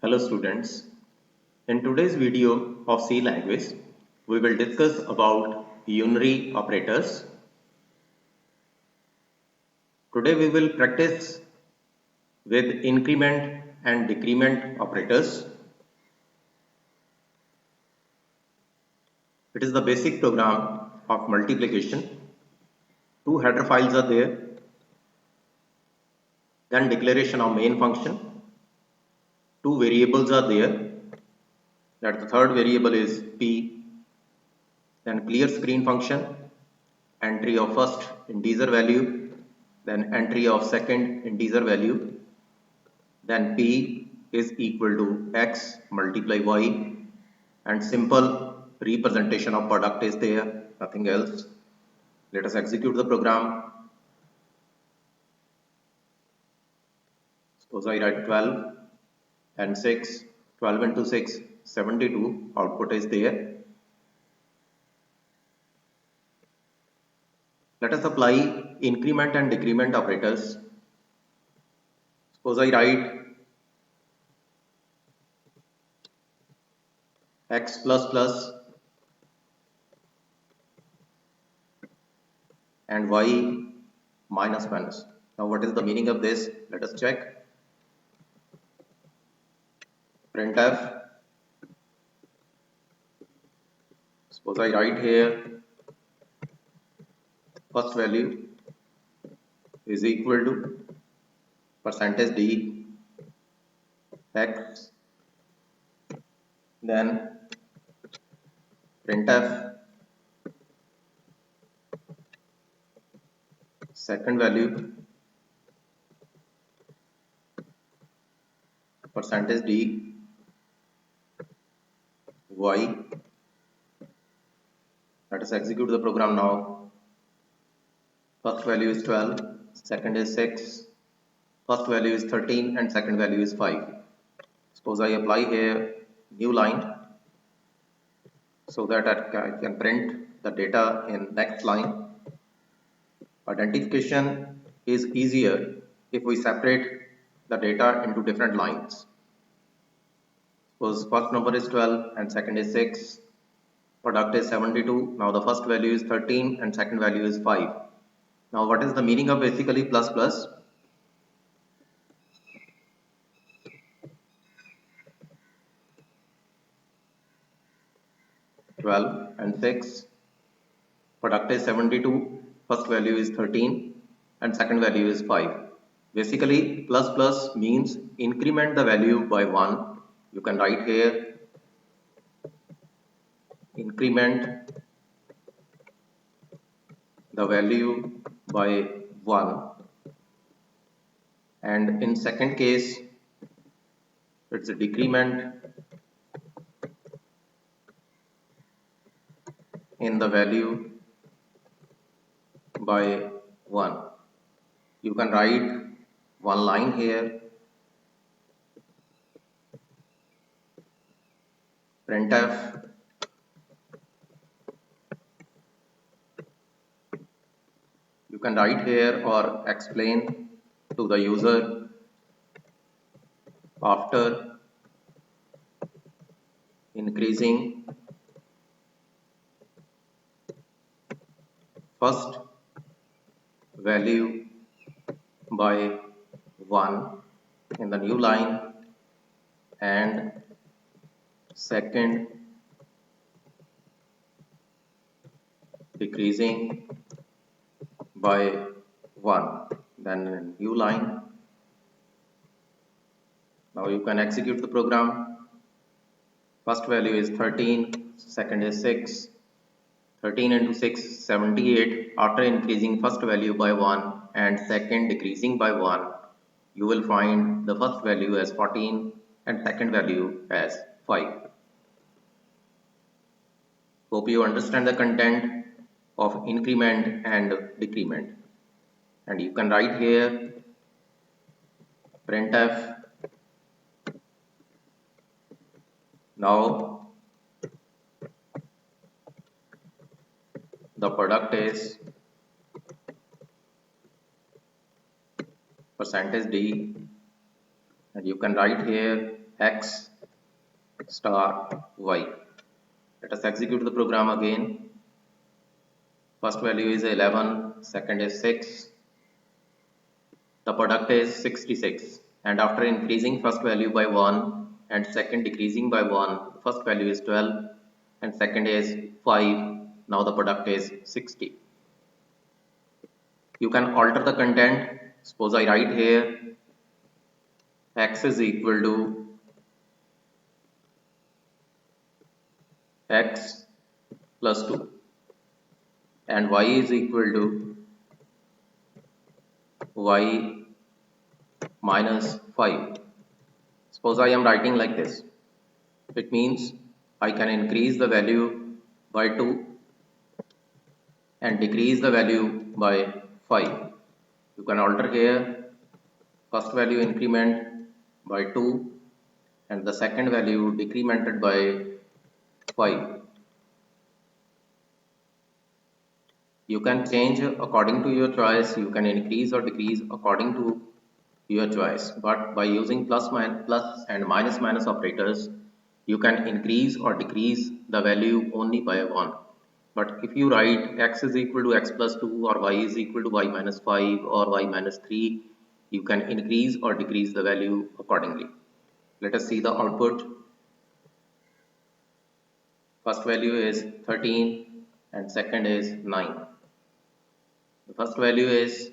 Hello students. In today's video of C language, we will discuss about unary operators. Today we will practice with increment and decrement operators. It is the basic program of multiplication. Two header files are there. Then declaration of main function. Two variables are there. That the third variable is p. Then clear screen function. Entry of first integer value, then entry of second integer value, then p is equal to x multiply y, and simple representation of product is there, nothing else. Let us execute the program. Suppose I write 12 and 6, 12 into 6, 72, output is there. Let us apply increment and decrement operators. Suppose I write x plus plus and y minus minus. Now what is the meaning of this? Let us check. Printf. Suppose I write here first value is equal to percentage d x, then printf second value percentage d y. Let us execute the program now. First value is 12, second is 6, first value is 13 and second value is 5. Suppose I apply here new line so that I can print the data in next line. Identification is easier if we separate the data into different lines. Suppose first number is 12 and second is 6, product is 72. Now the first value is 13 and second value is 5. Now what is the meaning of basically plus plus? (12) and 6, product is 72, first value is 13 and second value is 5. Basically plus plus means increment the value by 1. You can write here increment the value by 1, and in second case it's a decrement in the value by 1. You can write one line here. Printf you can write here or explain to the user after increasing first value by 1 in the new line and second decreasing by 1, then a new line. Now you can execute the program. First value is 13, second is 6, 13 into 6, 78. After increasing first value by 1 and second decreasing by 1, you will find the first value as 14 and second value as 5. Hope you understand the content of increment and decrement. And you can write here printf. Now the product is percentage d, and you can write here x star y. Let us execute the program again. First value is 11, second is 6, the product is 66, and after increasing first value by 1 and second decreasing by 1, first value is 12 and second is 5, now the product is 60. You can alter the content. Suppose I write here x is equal to x plus 2 and y is equal to y minus 5. Suppose I am writing like this. It means I can increase the value by 2 and decrease the value by 5. You can alter here first value increment by 2 and the second value decremented by 5. You can change according to your choice. You can increase or decrease according to your choice, but by using plus and minus operators, you can increase or decrease the value only by 1. But if you write x is equal to x plus 2 or y is equal to y minus 5 or y minus 3, you can increase or decrease the value accordingly. Let us see the output. First value is 13 and second is 9. The first value is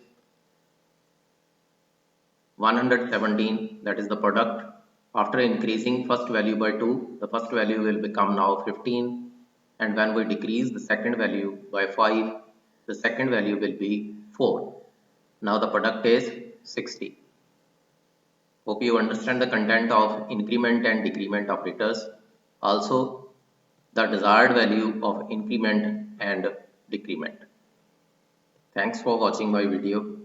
117, that is the product. After increasing first value by 2, the first value will become now 15, and when we decrease the second value by 5, the second value will be 4. Now the product is 60. Hope you understand the content of increment and decrement operators. Also the desired value of increment and decrement. Thanks for watching my video.